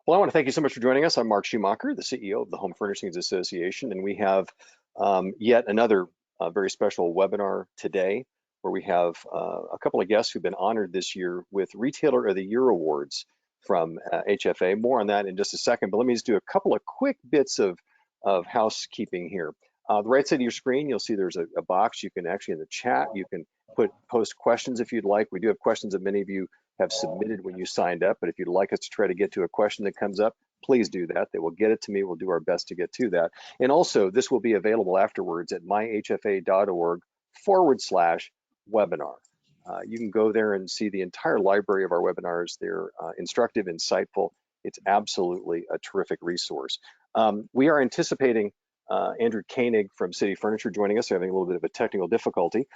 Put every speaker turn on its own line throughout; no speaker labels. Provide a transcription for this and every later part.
Well, I want to thank you so much for joining us. I'm Mark Schumacher, the CEO of the Home Furnishings Association, and we have yet another very special webinar today where we have a couple of guests who've been honored this year with Retailer of the Year awards from HFA. More on that in just a second, but let me just do a couple of quick bits of housekeeping here. The right side of your screen, you'll see there's a box. You can actually, in the chat, you can post questions if you'd like. We do have questions that many of you have submitted when you signed up, but if you'd like us to try to get to a question that comes up, please do that. They will get it to me. We'll do our best to get to that. And also, this will be available afterwards at myhfa.org/webinar. You can go there and see the entire library of our webinars. They're instructive, insightful. It's absolutely a terrific resource. We are anticipating Andrew Koenig from City Furniture joining us. They're having a little bit of a technical difficulty.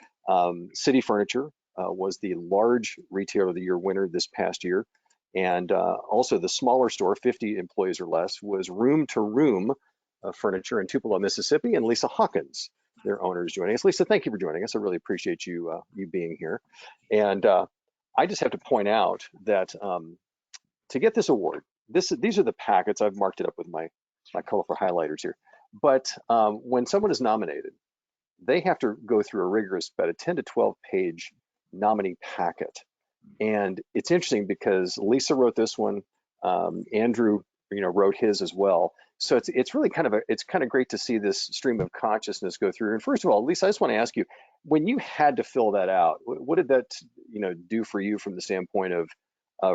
City Furniture was the large Retailer of the Year winner this past year. And also the smaller store, 50 employees or less, was Room to Room Furniture in Tupelo, Mississippi, and Lisa Hawkins, their owner, is joining us. Lisa, thank you for joining us. I really appreciate you being here. And I just have to point out that to get this award, these are the packets. I've marked it up with my colorful highlighters here. But when someone is nominated, they have to go through a rigorous, about a 10 to 12 page nominee packet. And it's interesting because Lisa wrote this one, Andrew, wrote his as well. So it's really kind of great to see this stream of consciousness go through. And first of all, Lisa, I just want to ask you, when you had to fill that out, what did that do for you from the standpoint of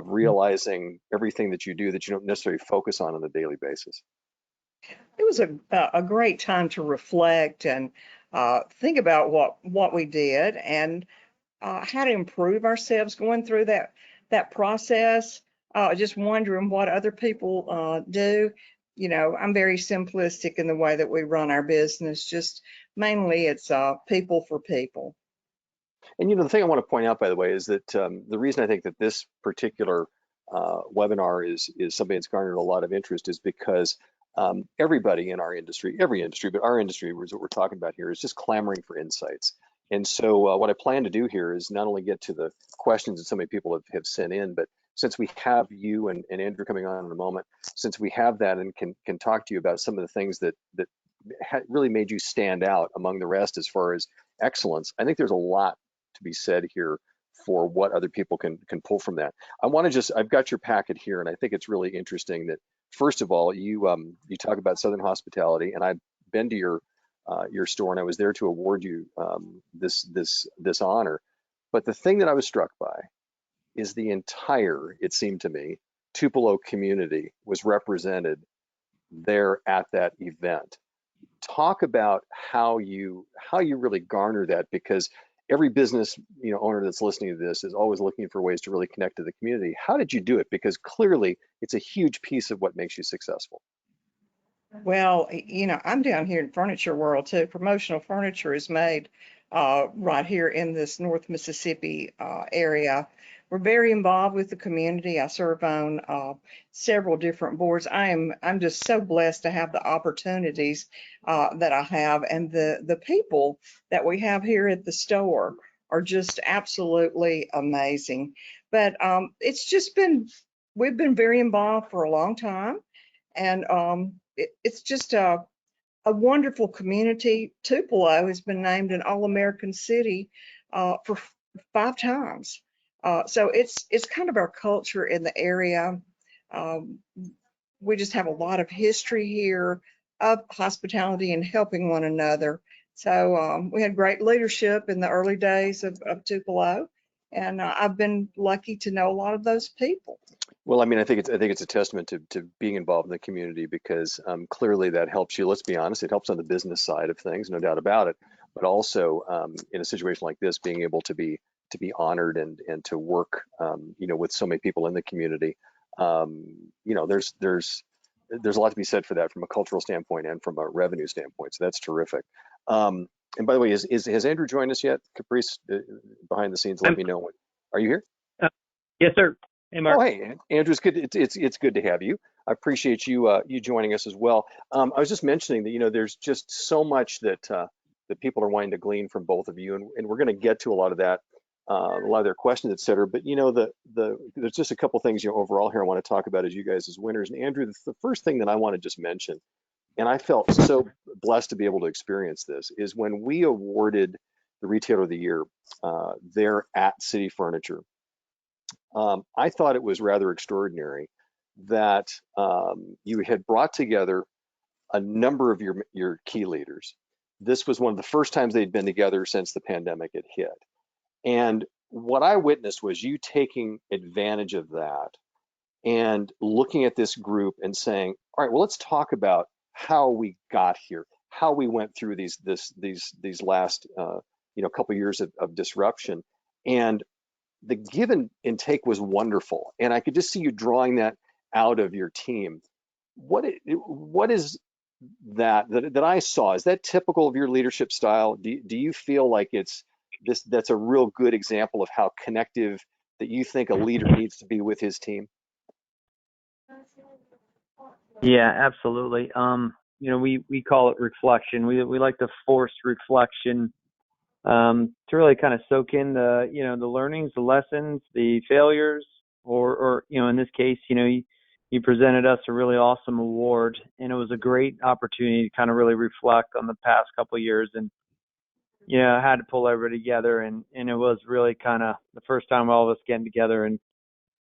realizing everything that you do that you don't necessarily focus on a daily basis?
It was a great time to reflect and think about what we did and how to improve ourselves going through that process. Just wondering what other people do. I'm very simplistic in the way that we run our business. Just mainly it's people for people.
And the thing I want to point out, by the way, is that the reason I think that this particular webinar is something that's garnered a lot of interest is because everybody in our industry, every industry, but our industry is what we're talking about here, is just clamoring for insights. And so what I plan to do here is not only get to the questions that so many people have sent in, but since we have you and Andrew coming on in a moment, since we have that and can talk to you about some of the things that really made you stand out among the rest as far as excellence, I think there's a lot to be said here for what other people can pull from that. I've got your packet here, and I think it's really interesting that, first of all, you talk about Southern hospitality, and I've been to your store, and I was there to award you this honor. But the thing that I was struck by is the entire, it seemed to me, Tupelo community was represented there at that event. Talk about how you really garner that, because every business owner that's listening to this is always looking for ways to really connect to the community. How did you do it? Because clearly it's a huge piece of what makes you successful.
Well, I'm down here in furniture world too. Promotional furniture is made right here in this North Mississippi area. We're very involved with the community. I serve on several different boards. I'm just so blessed to have the opportunities that I have, and the people that we have here at the store are just absolutely amazing. But it's just we've been very involved for a long time, and it's just a wonderful community. Tupelo has been named an All-American City for 5 times. So it's kind of our culture in the area. We just have a lot of history here of hospitality and helping one another. So we had great leadership in the early days of Tupelo, and I've been lucky to know a lot of those people.
Well, I mean, I think it's a testament to being involved in the community, because clearly that helps you. Let's be honest, it helps on the business side of things, no doubt about it. But also in a situation like this, being able to be honored and to work, with so many people in the community, there's a lot to be said for that from a cultural standpoint and from a revenue standpoint. So that's terrific. And by the way, has Andrew joined us yet? Caprice, behind the scenes, let me know. Are you here?
Yes, sir. Hey, Mark.
Oh, hey, Andrew, it's good to have you. I appreciate you joining us as well. I was just mentioning that there's just so much that people are wanting to glean from both of you, and we're going to get to a lot of that a lot of their questions, et cetera. But there's just a couple things overall here I want to talk about as you guys as winners. And Andrew, the first thing that I want to just mention, and I felt so blessed to be able to experience this, is when we awarded the Retailer of the Year there at City Furniture. I thought it was rather extraordinary that you had brought together a number of your key leaders. This was one of the first times they'd been together since the pandemic had hit. And what I witnessed was you taking advantage of that and looking at this group and saying, all right, well, let's talk about how we got here, how we went through these last couple years of disruption. And the give and take was wonderful. And I could just see you drawing that out of your team. What is that I saw? Is that typical of your leadership style? Do you feel like that's a real good example of how connective that you think a leader needs to be with his team?
Yeah, absolutely. We call it reflection. We like to force reflection to really kind of soak in the learnings, the lessons, the failures, or in this case, you presented us a really awesome award, and it was a great opportunity to kind of really reflect on the past couple of years. And I had to pull everybody together, and it was really kind of the first time all of us getting together and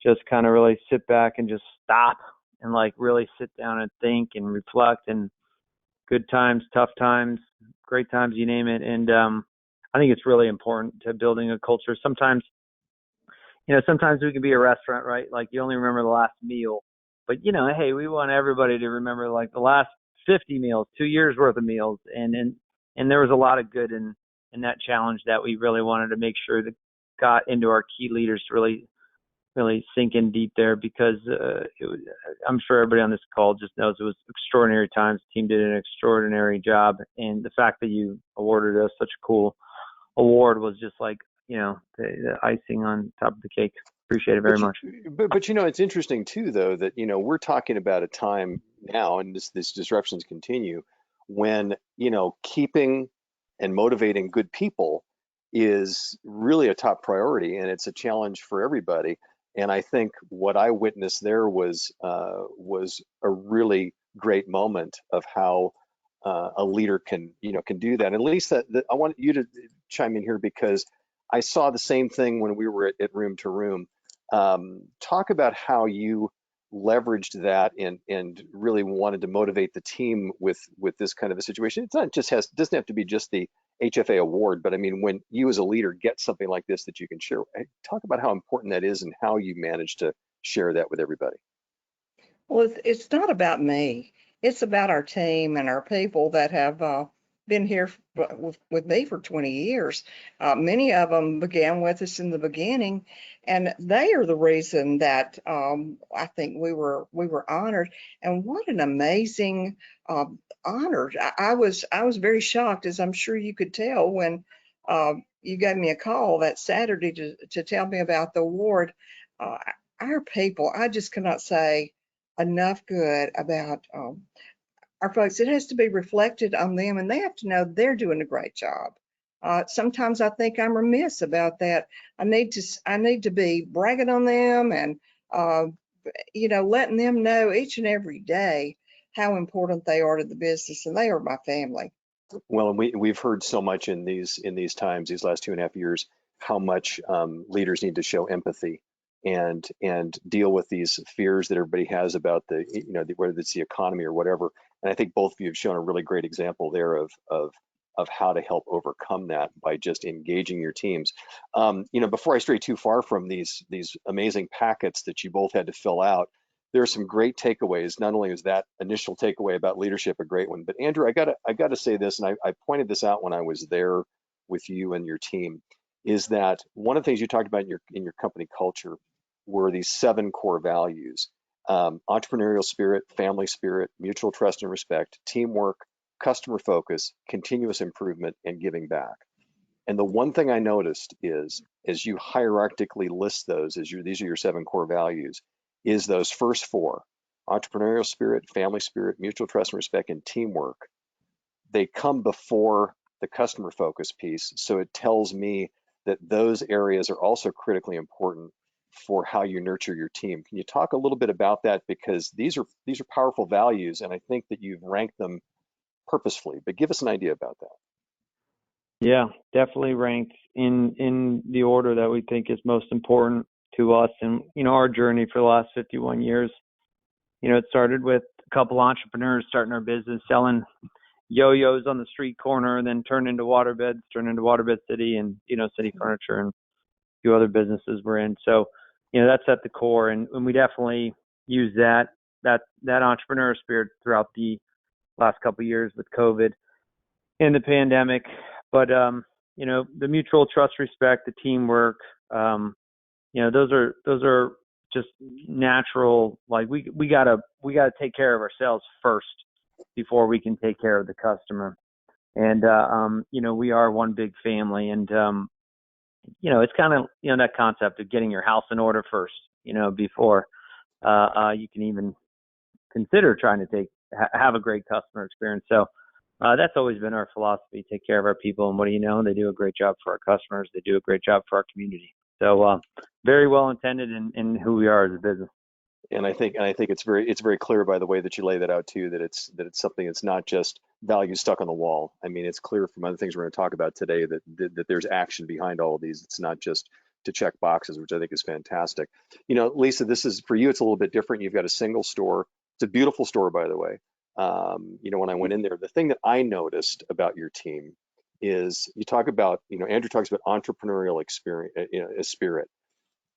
just kind of really sit back and just stop and like really sit down and think and reflect, and good times, tough times, great times, you name it. And I think it's really important to building a culture. Sometimes we can be a restaurant, right? Like you only remember the last meal, but hey, we want everybody to remember like the last 50 meals, 2 years worth of meals. And there was a lot of good in that challenge that we really wanted to make sure that got into our key leaders to really sink in deep there, because I'm sure everybody on this call just knows it was extraordinary times. The team did an extraordinary job, and the fact that you awarded us such a cool award was just like the icing on top of the cake. Appreciate it very much.
But it's interesting too, though, that we're talking about a time now, and this disruptions continue, when keeping and motivating good people is really a top priority, and it's a challenge for everybody. And I think what I witnessed there was a really great moment of how a leader can do that. And at least that I want you to chime in here, because I saw the same thing when we were at Room to Room. Talk about how you leveraged that and really wanted to motivate the team with this kind of a situation. It's not just doesn't have to be just the HFA award, but I mean, when you as a leader get something like this that you can share, talk about how important that is and how you manage to share that with everybody.
Well, it's not about me. It's about our team and our people that have been here with me for 20 years. Many of them began with us in the beginning, and they are the reason that I think we were honored. And what an amazing honor! I was very shocked, as I'm sure you could tell, when you gave me a call that Saturday to tell me about the award. Uh, our people, I just cannot say enough good about our folks. It has to be reflected on them, and they have to know they're doing a great job. Sometimes I think I'm remiss about that. I need to be bragging on them and letting them know each and every day how important they are to the business, and they are my family.
Well, and we've heard so much in these times, these last 2.5 years, how much leaders need to show empathy and deal with these fears that everybody has about whether it's the economy or whatever. And I think both of you have shown a really great example there of how to help overcome that by just engaging your teams. Before I stray too far from these amazing packets that you both had to fill out, there are some great takeaways. Not only is that initial takeaway about leadership a great one, but Andrew, I gotta say this, and I pointed this out when I was there with you and your team, is that one of the things you talked about in your company culture were these 7 core values: entrepreneurial spirit, family spirit, mutual trust and respect, teamwork, customer focus, continuous improvement, and giving back. And the one thing I noticed is, as you hierarchically list those these are your 7 core values, is those first 4: entrepreneurial spirit, family spirit, mutual trust and respect, and teamwork. They come before the customer focus piece. So it tells me that those areas are also critically important for how you nurture your team. Can you talk a little bit about that? Because these are powerful values, and I think that you've ranked them purposefully, but give us an idea about that.
Yeah, definitely ranked in the order that we think is most important to us. And, our journey for the last 51 years, it started with a couple entrepreneurs starting our business, selling yo-yos on the street corner, and then turned into Waterbed City and, City Furniture and a few other businesses we're in. So, that's at the core. And we definitely use that entrepreneur spirit throughout the last couple of years with COVID and the pandemic. But, the mutual trust, respect, the teamwork, those are just natural. Like we gotta take care of ourselves first before we can take care of the customer. And, we are one big family, and, it's kind of, that concept of getting your house in order first, before, you can even consider trying to have a great customer experience. So, that's always been our philosophy: take care of our people, and what do you know? They do a great job for our customers. They do a great job for our community. So, very well intended in who we are as a business.
And I think it's very clear by the way that you lay that out too, that it's something that's not just values stuck on the wall. I mean, it's clear from other things we're going to talk about today that there's action behind all of these. It's not just to check boxes, which I think is fantastic. Lisa, this is for you. It's a little bit different. You've got a single store. It's a beautiful store, by the way. When I went in there, the thing that I noticed about your team is you talk about, Andrew talks about entrepreneurial experience, spirit.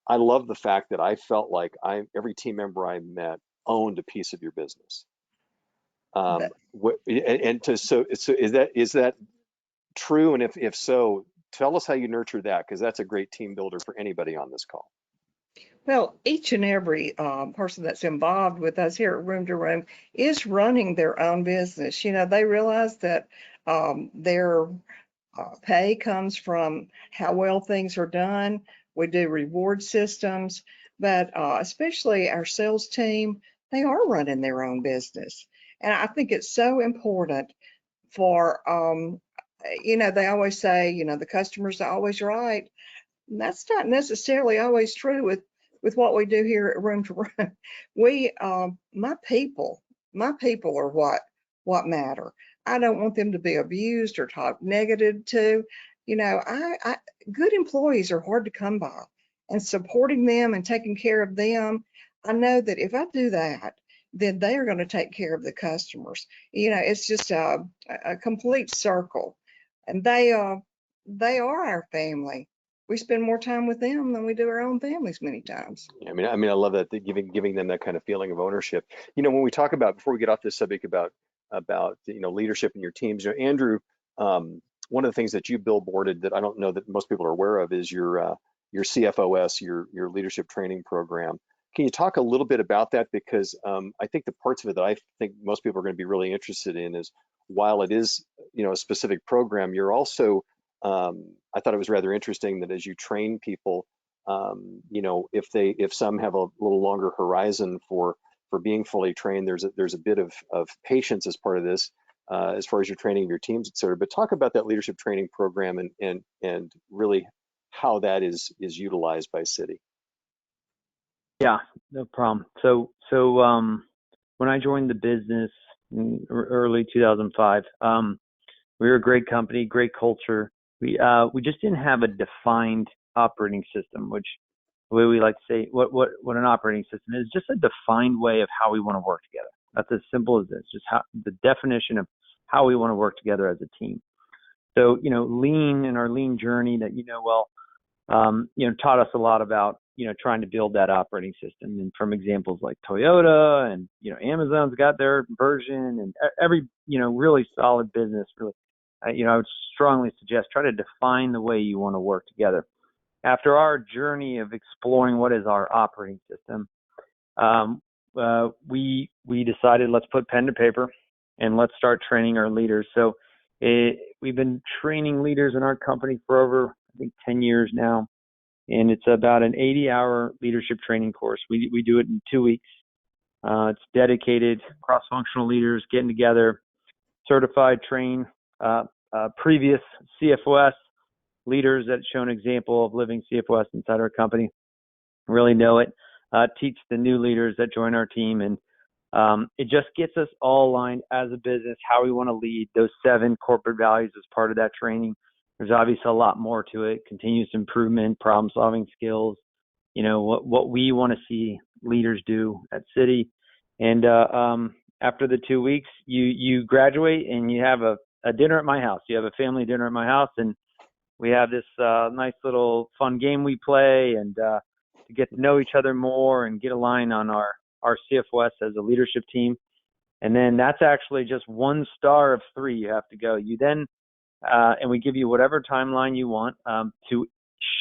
I love the fact that I felt like every team member I met owned a piece of your business. So is that true? And if so, tell us how you nurture that, because that's a great team builder for anybody on this call.
Well, each and every person that's involved with us here at Room to Room is running their own business. They realize that their pay comes from how well things are done. We do reward systems, but especially our sales team, they are running their own business. And I think it's so important for, they always say, the customer's always right. And that's not necessarily always true with what we do here at Room to Room. My people are what matter. I don't want them to be abused or talked negative to. Good employees are hard to come by, and supporting them and taking care of them, I know that if I do that, then they are going to take care of the customers. It's just a complete circle, and they are our family. We spend more time with them than we do our own families many times.
I mean, I love that, giving them that kind of feeling of ownership. When we talk about, before we get off this subject about leadership in your teams, Andrew, one of the things that you billboarded that I don't know that most people are aware of is your CFOS, your leadership training program. Can you talk a little bit about that? Because I think the parts of it that I think most people are going to be really interested in is, while it is a specific program, you're also I thought it was rather interesting that as you train people, if some have a little longer horizon for being fully trained, there's a bit of patience as part of this, as far as your training of your teams, et cetera. But talk about that leadership training program and really how that is utilized by City.
Yeah, no problem. So when I joined the business in early 2005, we were a great company, great culture. We just didn't have a defined operating system, which the way we like to say what an operating system is, just a defined way of how we want to work together. That's as simple as this, just how the definition of how we want to work together as a team. So, lean and our lean journey that, taught us a lot about, trying to build that operating system. And from examples like Toyota and, Amazon's got their version, and every, really solid business, really, I would strongly suggest try to define the way you want to work together. After our journey of exploring what is our operating system, we decided, let's put pen to paper and let's start training our leaders. So we've been training leaders in our company for over, I think, 10 years now. And it's about an 80-hour leadership training course. We do it in 2 weeks. It's dedicated cross-functional leaders getting together, certified, trained, previous CFOS leaders that show an example of living CFOS inside our company really know it. Teach the new leaders that join our team, and it just gets us all aligned as a business, how we want to lead, those 7 corporate values as part of that training. There's obviously a lot more to it: continuous improvement, problem solving skills, what we want to see leaders do at Citi. And after the 2 weeks, you graduate and you have a dinner at my house. You have a family dinner at my house, and we have this nice little fun game we play, and to get to know each other more and get aligned on our CFOS as a leadership team. And then that's actually just 1 star of 3 you have to go. You then, and we give you whatever timeline you want to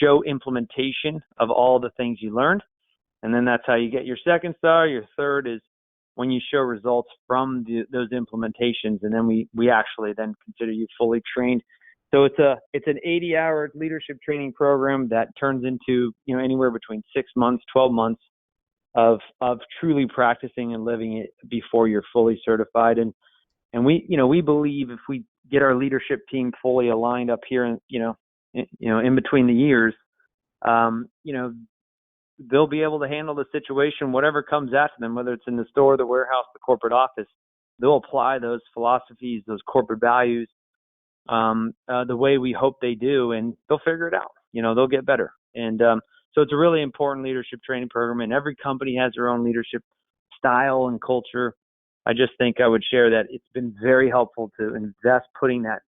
show implementation of all the things you learned. And then that's how you get your 2nd star. Your 3rd is when you show results from those implementations. And then we actually then consider you fully trained. So it's an 80-hour leadership training program that turns into, anywhere between 6 months, 12 months of truly practicing and living it before you're fully certified. And we believe if we get our leadership team fully aligned up here and, in between the years, they'll be able to handle the situation, whatever comes at them, whether it's in the store, the warehouse, the corporate office. They'll apply those philosophies, those corporate values, the way we hope they do, and they'll figure it out. They'll get better. And so it's a really important leadership training program, and every company has their own leadership style and culture. I just think I would share that it's been very helpful to invest putting that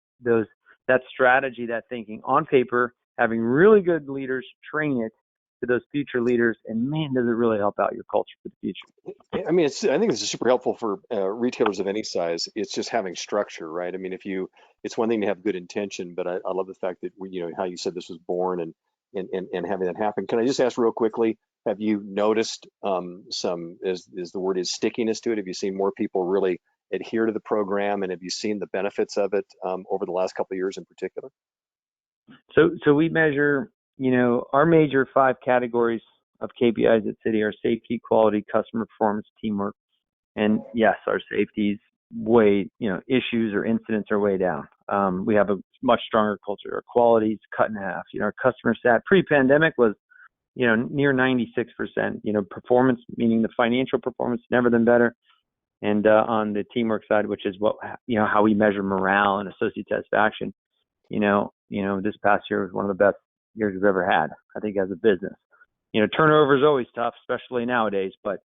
strategy, that thinking on paper, having really good leaders train it to those future leaders, and man, does it really help out your culture for the future.
I mean, I think this is super helpful for retailers of any size. It's just having structure, right? I mean, it's one thing to have good intention, but I love the fact that how you said this was born and having that happen. Can I just ask real quickly, have you noticed some, is the word is stickiness to it? Have you seen more people really adhere to the program, and have you seen the benefits of it over the last couple of years in particular?
So we measure, our major 5 categories of KPIs at Citi are safety, quality, customer performance, teamwork. And yes, our safety's way, issues or incidents are way down. We have a much stronger culture. Our quality's cut in half. Our customer sat pre-pandemic was, near 96%. Performance, meaning the financial performance, never been better. And on the teamwork side, which is how we measure morale and associate satisfaction, this past year was one of the best years we've ever had, I think, as a business. Turnover is always tough, especially nowadays, but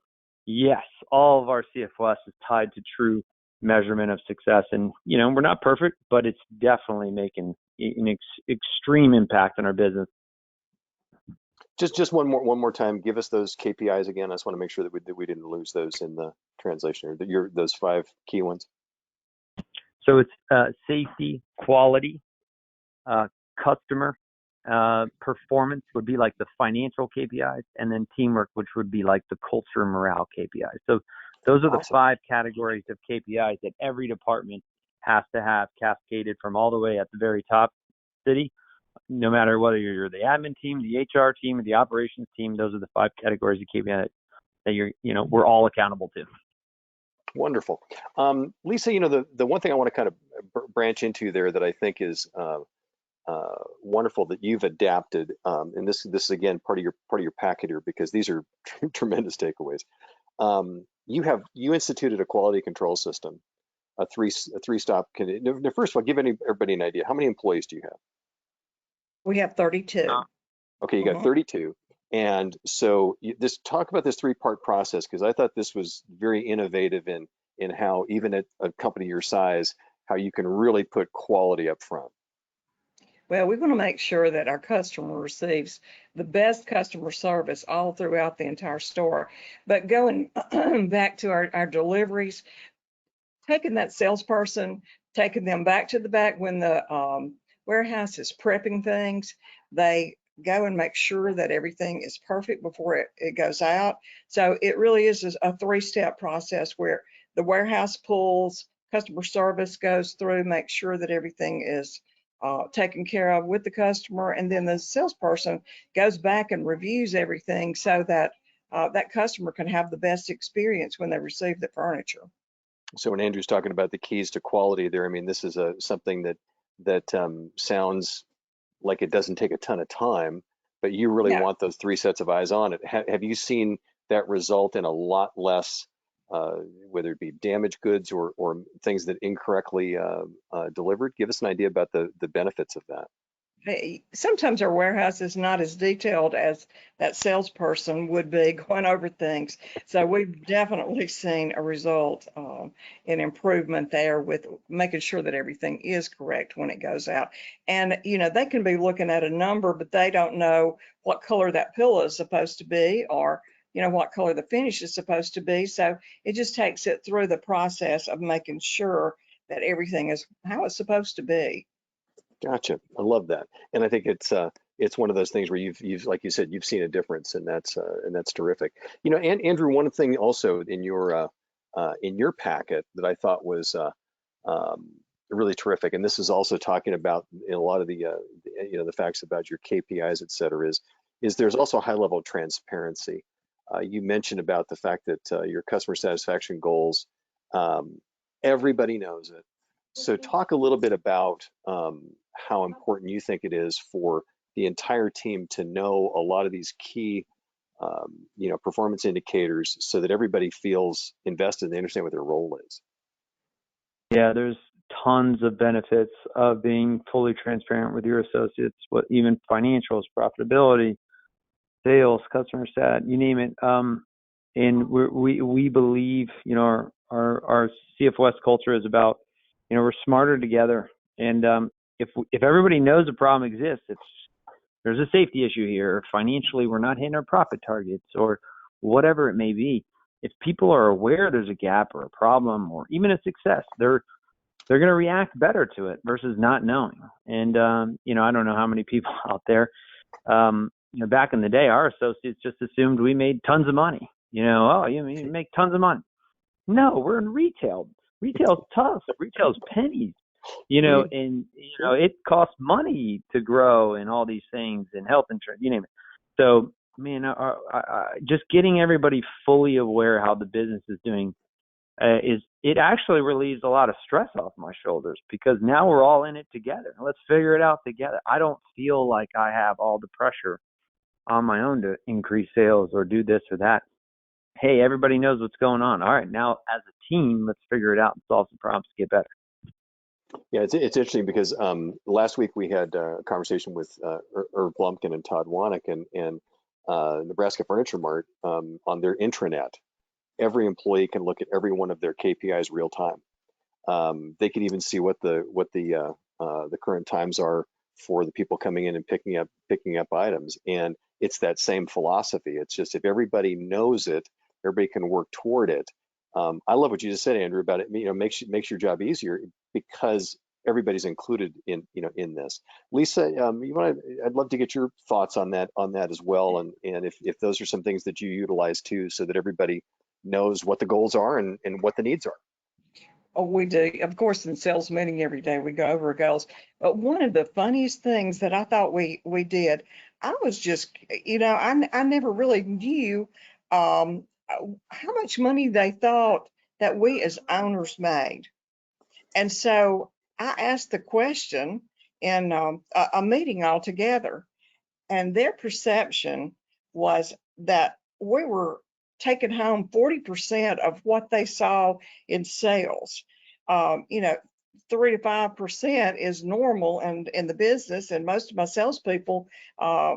yes, all of our CFOS is tied to true measurement of success. And, we're not perfect, but it's definitely making an extreme impact on our business.
Just one more time, give us those KPIs again. I just want to make sure that we didn't lose those in the translation, or that those 5 key ones.
So it's safety, quality, customer performance would be like the financial KPIs, and then teamwork, which would be like the culture and morale KPIs. So those are the
Awesome.
5 categories of KPIs that every department has to have cascaded from all the way at the very top Citi. No matter whether you're the admin team, the HR team, or the operations team, those are the 5 categories of KPI that we're all accountable to.
Wonderful. Lisa, the one thing I want to kind of branch into there that I think is wonderful that you've adapted, and this is again part of your packet here, because these are tremendous takeaways. You instituted a quality control system, a three-stop. First of all, give everybody an idea. How many employees do you have?
We have 32.
Okay, you got 32. And so talk about this 3-part process, because I thought this was very innovative in how, even at a company your size, how you can really put quality up front.
Well, we want to make sure that our customer receives the best customer service all throughout the entire store. But going back to our deliveries, taking that salesperson, taking them back to the back when the warehouse is prepping things, they go and make sure that everything is perfect before it goes out. So it really is a 3-step process where the warehouse pulls, customer service goes through, make sure that everything is taken care of with the customer, and then the salesperson goes back and reviews everything so that that customer can have the best experience when they receive the furniture.
So when Andrew's talking about the keys to quality there, I mean, this is something that sounds like it doesn't take a ton of time, but you really
No.
want those 3 sets of eyes on it. Have you seen that result in a lot less, whether it be damaged goods or things that incorrectly delivered? Give us an idea about the benefits of that.
Sometimes our warehouse is not as detailed as that salesperson would be going over things. So we've definitely seen a result in improvement there with making sure that everything is correct when it goes out. And, you know, they can be looking at a number, but they don't know what color that pillow is supposed to be, or, you know, what color the finish is supposed to be. So it just takes it through the process of making sure that everything is how it's supposed to be.
Gotcha. I love that, and I think it's one of those things where you've like you said, you've seen a difference, and that's terrific. You know, and Andrew, one thing also in your packet that I thought was um, really terrific, and this is also talking about in a lot of you know, the facts about your KPIs, et cetera, is there's also a high level of transparency. You mentioned about the fact that your customer satisfaction goals, um, everybody knows it. So talk a little bit about how important you think it is for the entire team to know a lot of these key, you know, performance indicators so that everybody feels invested and they understand what their role is.
Yeah, there's tons of benefits of being fully transparent with your associates, what even financials, profitability, sales, customer sat, you name it. And we believe, you know, our CFOS culture is about, you know, we're smarter together. And if everybody knows a problem exists, it's there's a safety issue here, or financially we're not hitting our profit targets, or whatever it may be. If people are aware there's a gap or a problem or even a success, they're going to react better to it versus not knowing. And you know, I don't know how many people out there. You know, back in the day, our associates just assumed we made tons of money. You know, oh, you make tons of money. No, we're in retail. Retail's tough. Retail's pennies. You know,
Mm,
and you know it costs money to grow and all these things and health insurance, you name it. So, man, just getting everybody fully aware how the business is doing is it actually relieves a lot of stress off my shoulders because now we're all in it together. Let's figure it out together. I don't feel like I have all the pressure on my own to increase sales or do this or that. Hey, everybody knows what's going on. All right, now as a team, let's figure it out and solve some problems to get better.
yeah, it's interesting because last week we had a conversation with Irv Blumkin and Todd Wanick and Nebraska Furniture Mart on their intranet. Every employee can look at every one of their KPIs real time. They can even see what the current times are for the people coming in and picking up items. And it's that same philosophy. It's just if everybody knows it, everybody can work toward it. I love what you just said, Andrew, about it. You know, makes your job easier because everybody's included in, you know, in this. Lisa, I'd love to get your thoughts on that as well, and if those are some things that you utilize too, so that everybody knows what the goals are and what the needs are.
Oh, we do. Of course, in sales meeting every day, we go over our goals. But one of the funniest things that I thought we did, I was just, you know, I never really knew how much money they thought that we as owners made. And so I asked the question in a meeting altogether, and their perception was that we were taking home 40% of what they saw in sales. You know, 3 to 5% is normal and in the business, and most of my salespeople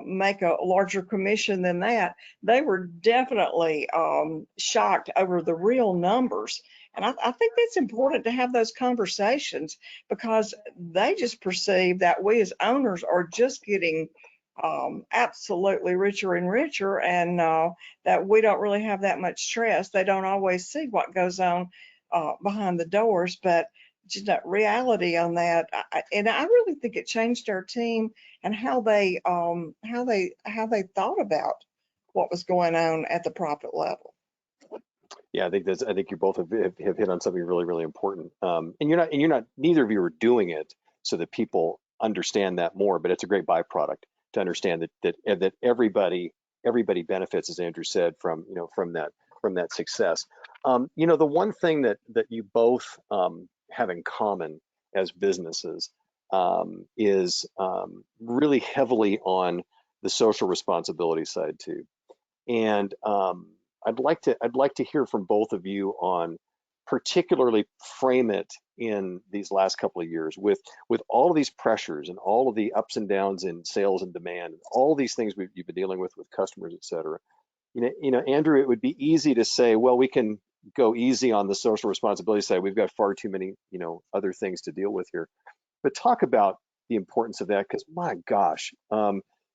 make a larger commission than that. They were definitely shocked over the real numbers. And I think that's important to have those conversations because they just perceive that we as owners are just getting absolutely richer and richer, and that we don't really have that much stress. They don't always see what goes on behind the doors, but just that reality on that, and I really think it changed our team and how they thought about what was going on at the profit level.
Yeah, I think you both have hit on something really, really important. And you're not, neither of you are doing it so that people understand that more, but it's a great byproduct to understand that everybody benefits, as Andrew said, from, you know, from that success. You know, the one thing that you both have in common as businesses is really heavily on the social responsibility side too. And I'd like to hear from both of you on particularly frame it in these last couple of years with all of these pressures and all of the ups and downs in sales and demand, and all these things you've been dealing with customers, et cetera. Andrew, it would be easy to say, well, we can go easy on the social responsibility side. We've got far too many, other things to deal with here. But talk about the importance of that, because my gosh,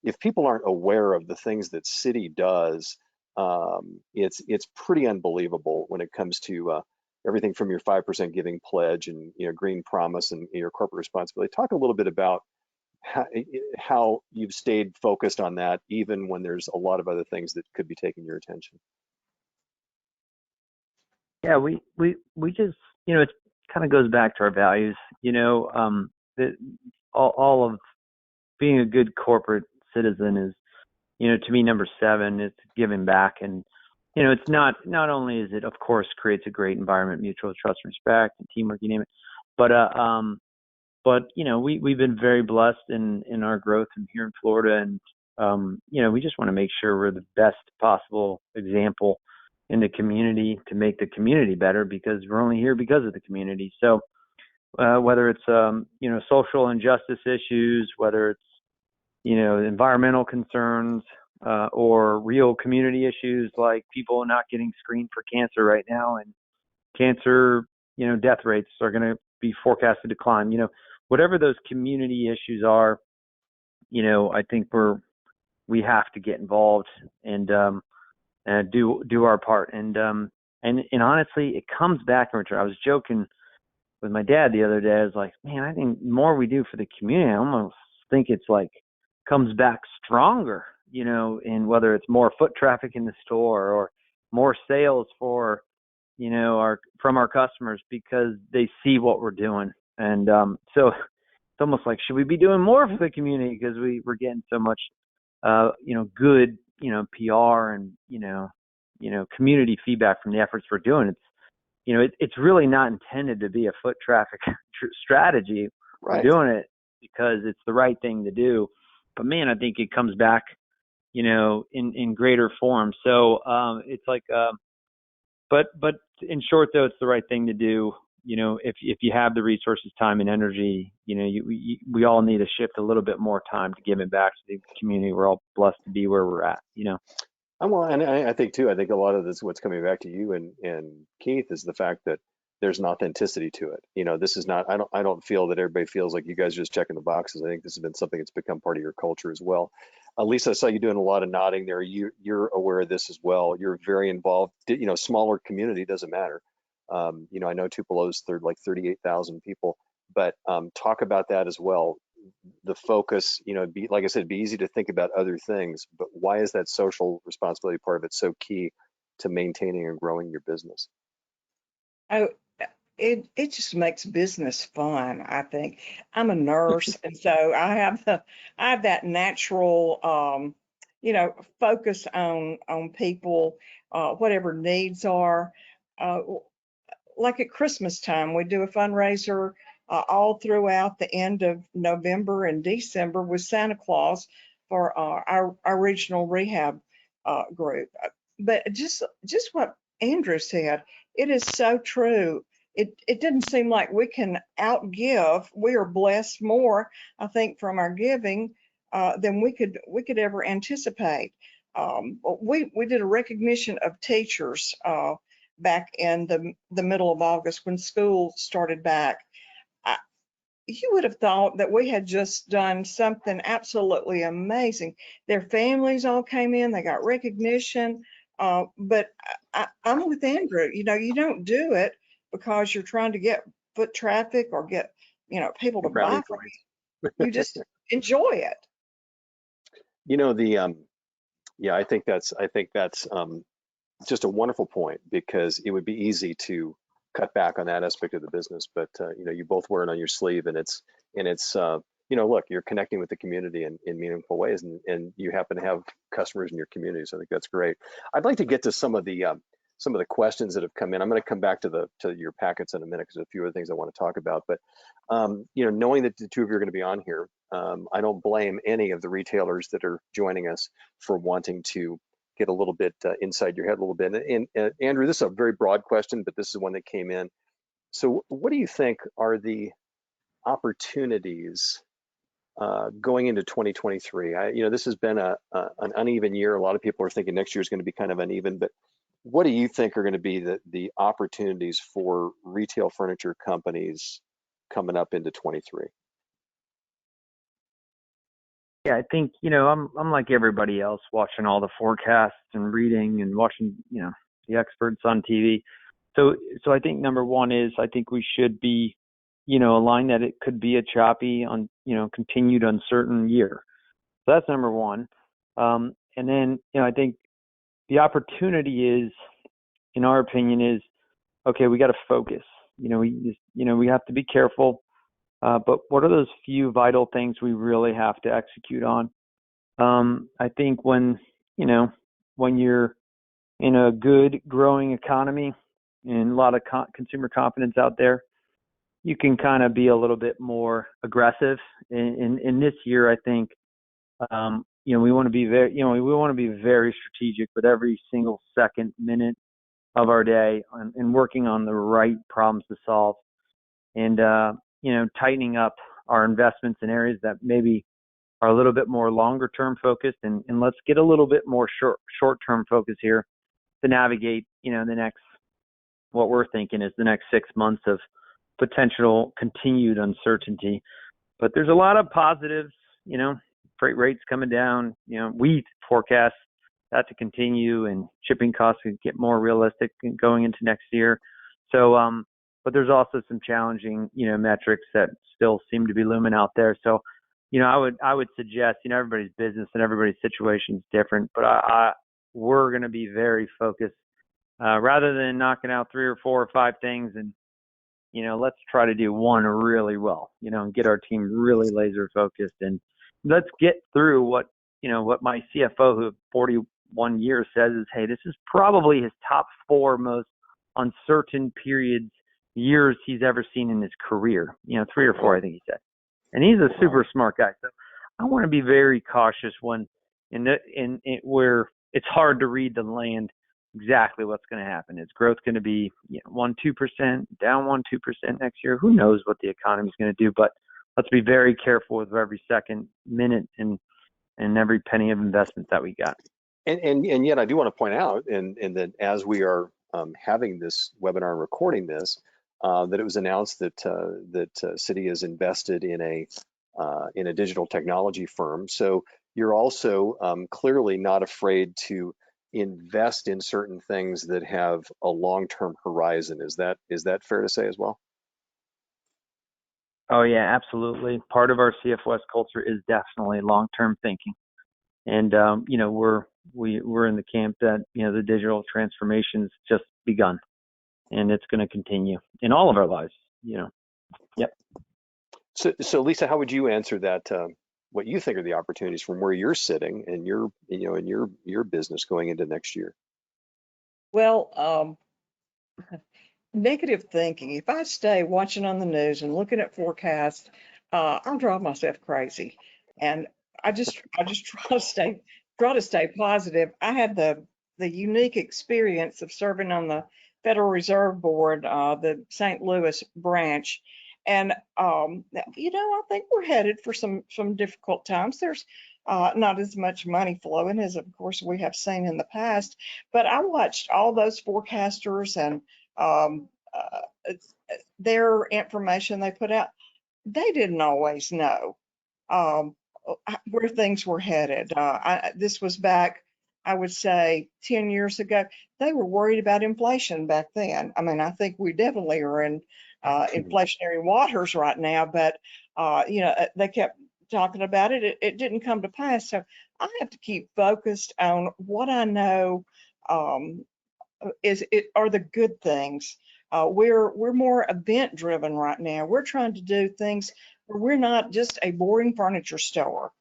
if people aren't aware of the things that Citi does, it's pretty unbelievable when it comes to everything from your 5% giving pledge and green promise and your corporate responsibility. Talk a little bit about how you've stayed focused on that, even when there's a lot of other things that could be taking your attention.
Yeah, we just, it kind of goes back to our values, that all of being a good corporate citizen is, to me, number 7, it's giving back. And, it's not only is it, of course, creates a great environment, mutual trust and respect and teamwork, you name it, but we've been very blessed in our growth here in Florida. And, we just want to make sure we're the best possible example in the community to make the community better, because we're only here because of the community. So whether it's, social injustice issues, whether it's, environmental concerns, or real community issues like people not getting screened for cancer right now, and cancer, death rates are going to be forecasted to climb, whatever those community issues are, I think we have to get involved and do our part. And honestly, it comes back in return. I was joking with my dad the other day. I was like, man, I think the more we do for the community, I almost think it's like comes back stronger, and whether it's more foot traffic in the store or more sales for, from our customers, because they see what we're doing. And so it's almost like, should we be doing more for the community, because we're getting so much, good, PR and, community feedback from the efforts we're doing. It's really not intended to be a foot traffic strategy.
Right.
We're doing it because it's the right thing to do. But man, I think it comes back, in greater form. So it's like, but in short, though, it's the right thing to do. If you have the resources, time, and energy, we all need to shift a little bit more time to giving back to the community. We're all blessed to be where we're at.
Well, and I think too, I think a lot of this, what's coming back to you and Keith, is the fact that there's an authenticity to it. This is not, I don't feel that everybody feels like you guys are just checking the boxes. I think this has been something that's become part of your culture as well. Lisa, I saw you doing a lot of nodding there. You're aware of this as well. You're very involved. Smaller community, doesn't matter. I know Tupelo's like 38,000 people, but talk about that as well. The focus, like I said, be easy to think about other things, but why is that social responsibility part of it so key to maintaining and growing your business?
Oh, it just makes business fun, I think. I'm a nurse, and so I have that natural focus on people, whatever needs are. Uh, like at Christmas time, we do a fundraiser all throughout the end of November and December with Santa Claus for our regional rehab group. But just what Andrew said, it is so true. It didn't seem like we can outgive. We are blessed more, I think, from our giving than we could ever anticipate. We did a recognition of teachers back in the middle of August when school started back. You would have thought that we had just done something absolutely amazing. Their families all came in, they got recognition. But I'm with Andrew. You don't do it because you're trying to get foot traffic or get, people to buy from you. You just enjoy it.
I think that's just a wonderful point, because it would be easy to cut back on that aspect of the business, but you both wear it on your sleeve, and it's look, you're connecting with the community in meaningful ways, and you happen to have customers in your community, so I think that's great. I'd like to get to some of the some of the questions that have come in. I'm going to come back to your packets in a minute because there's a few other things I want to talk about. But knowing that the two of you are going to be on here, I don't blame any of the retailers that are joining us for wanting to get a little bit inside your head a little bit. And Andrew, this is a very broad question, but this is one that came in. So what do you think are the opportunities going into 2023? This has been an uneven year. A lot of people are thinking next year is going to be kind of uneven, but what do you think are going to be the opportunities for retail furniture companies coming up into 23?
Yeah, I think, I'm like everybody else, watching all the forecasts and reading and watching, the experts on TV. So I think number one is I think we should be, aligned that it could be a choppy, continued uncertain year. So that's number one. And then, I think the opportunity is, in our opinion, is, okay, we got to focus. We have to be careful. But what are those few vital things we really have to execute on? I think when you're in a good growing economy and a lot of consumer confidence out there, you can kind of be a little bit more aggressive. In this year, I think, we want to be very strategic with every single second, minute of our day and working on the right problems to solve. And, tightening up our investments in areas that maybe are a little bit more longer term focused, and let's get a little bit more short term focus here to navigate, what we're thinking is the next 6 months of potential continued uncertainty. But there's a lot of positives, freight rates coming down, we forecast that to continue, and shipping costs could get more realistic going into next year. So, but there's also some challenging, metrics that still seem to be looming out there. So, I would suggest, everybody's business and everybody's situation is different, but we're going to be very focused, rather than knocking out 3 or 4 or 5 things, and, let's try to do one really well, and get our team really laser focused, and let's get through what my CFO, who 41 years, says is, hey, this is probably his top 4 most uncertain years he's ever seen in his career, 3 or 4, I think he said. And he's a super smart guy. So I want to be very cautious when where it's hard to read the land exactly what's going to happen. Is growth going to be 1-2%, down 1-2% next year? Who knows what the economy is going to do? But let's be very careful with every second, minute, and every penny of investment that we got.
And yet I do want to point out, and that as we are having this webinar and recording this, that it was announced that Citi has invested in a digital technology firm. So you're also clearly not afraid to invest in certain things that have a long-term horizon. Is that fair to say as well?
Oh yeah, absolutely. Part of our CFOS culture is definitely long-term thinking, and we're in the camp that the digital transformation's just begun, and it's going to continue in all of our lives. Yep.
So Lisa, how would you answer that? What you think are the opportunities from where you're sitting and your business going into next year?
Well, negative thinking. If I stay watching on the news and looking at forecasts, I'll drive myself crazy. And I just try to stay positive. I had the unique experience of serving on the Federal Reserve Board, the St. Louis branch. And, I think we're headed for some difficult times. There's not as much money flowing as, of course, we have seen in the past. But I watched all those forecasters and their information they put out. They didn't always know where things were headed. This was back, I would say, 10 years ago. They were worried about inflation back then. I mean, I think we definitely are in inflationary waters right now, but they kept talking about it. It didn't come to pass. So I have to keep focused on what I know are the good things. We're more event driven right now. We're trying to do things where we're not just a boring furniture store.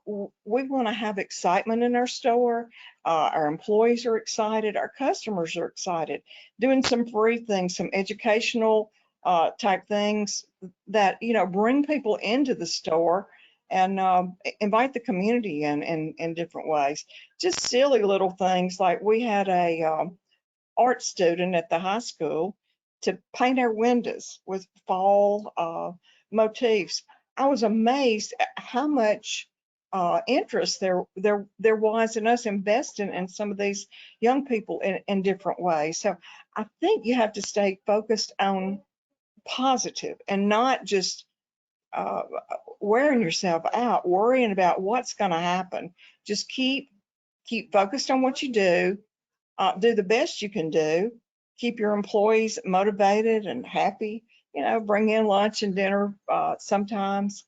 We want to have excitement in our store. Our employees are excited. Our customers are excited. Doing some free things, some educational type things that, bring people into the store and invite the community in different ways. Just silly little things like we had a art student at the high school to paint our windows with fall motifs. I was amazed at how much interest there was in us investing in some of these young people in different ways. So I think you have to stay focused on positive and not just uh, wearing yourself out, worrying about what's going to happen. Just keep focused on what you do the best you can do, keep your employees motivated and happy, bring in lunch and dinner sometimes.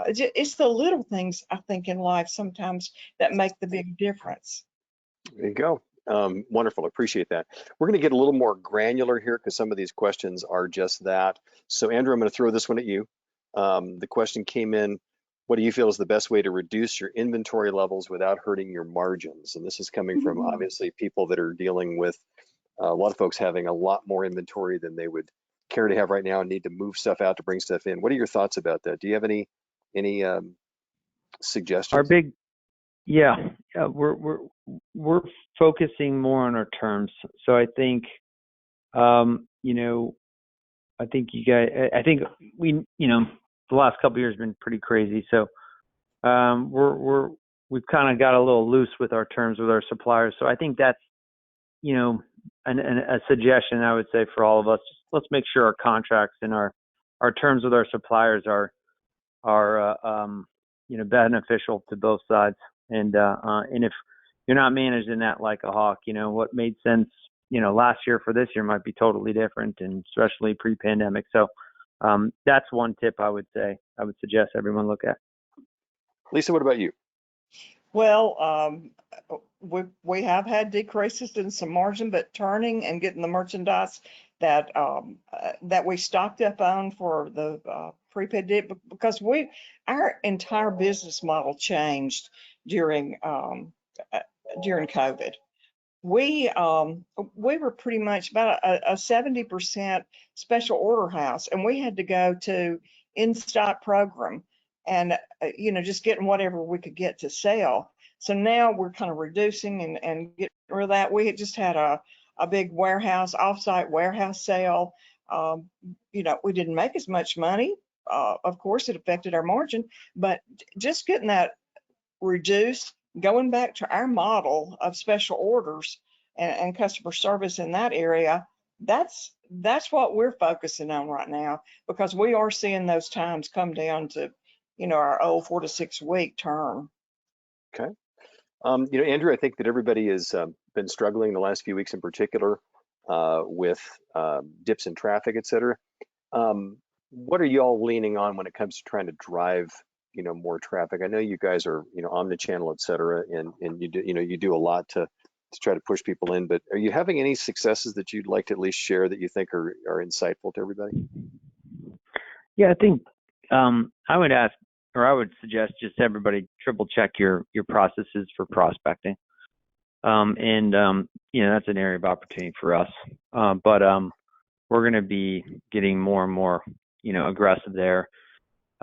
It's the little things, I think, in life sometimes that make the big difference.
There you go. Wonderful. Appreciate that. We're going to get a little more granular here because some of these questions are just that. So, Andrew, I'm going to throw this one at you. The question came in, what do you feel is the best way to reduce your inventory levels without hurting your margins? And this is coming from obviously people that are dealing with a lot of folks having a lot more inventory than they would care to have right now and need to move stuff out to bring stuff in. What are your thoughts about that? Do you have any suggestions?
Our big, yeah, we're focusing more on our terms. So I think, I think you guys, I think we, the last couple of years have been pretty crazy. So we've kind of got a little loose with our terms with our suppliers. So I think that's, a suggestion I would say for all of us. Let's make sure our contracts and our terms with our suppliers are beneficial to both sides. And if you're not managing that like a hawk, what made sense, last year for this year might be totally different, and especially pre-pandemic. So that's one tip I would say I would suggest everyone look at.
Lisa, what about you?
Well, we have had decreases in some margin, but turning and getting the merchandise that we stocked up on for the pre-pandemic, because our entire business model changed during COVID. We were pretty much about a 70% special order house, and we had to go to in-stock program and just getting whatever we could get to sell. So now we're kind of reducing and getting rid of that. We had just had a big warehouse, offsite warehouse sale. We didn't make as much money. Of course, it affected our margin, but just getting that reduced, going back to our model of special orders and customer service in that area, that's what we're focusing on right now, because we are seeing those times come down to, our old 4 to 6 week term.
Okay. Andrew, I think that everybody has been struggling the last few weeks in particular with dips in traffic, et cetera. What are you all leaning on when it comes to trying to drive more traffic? I know you guys are omnichannel, et cetera, and you do a lot to try to push people in, but are you having any successes that you'd like to at least share that you think are insightful to everybody?
Yeah, I think I would suggest just everybody triple check your processes for prospecting. That's an area of opportunity for us. But we're going to be getting more and more, aggressive there.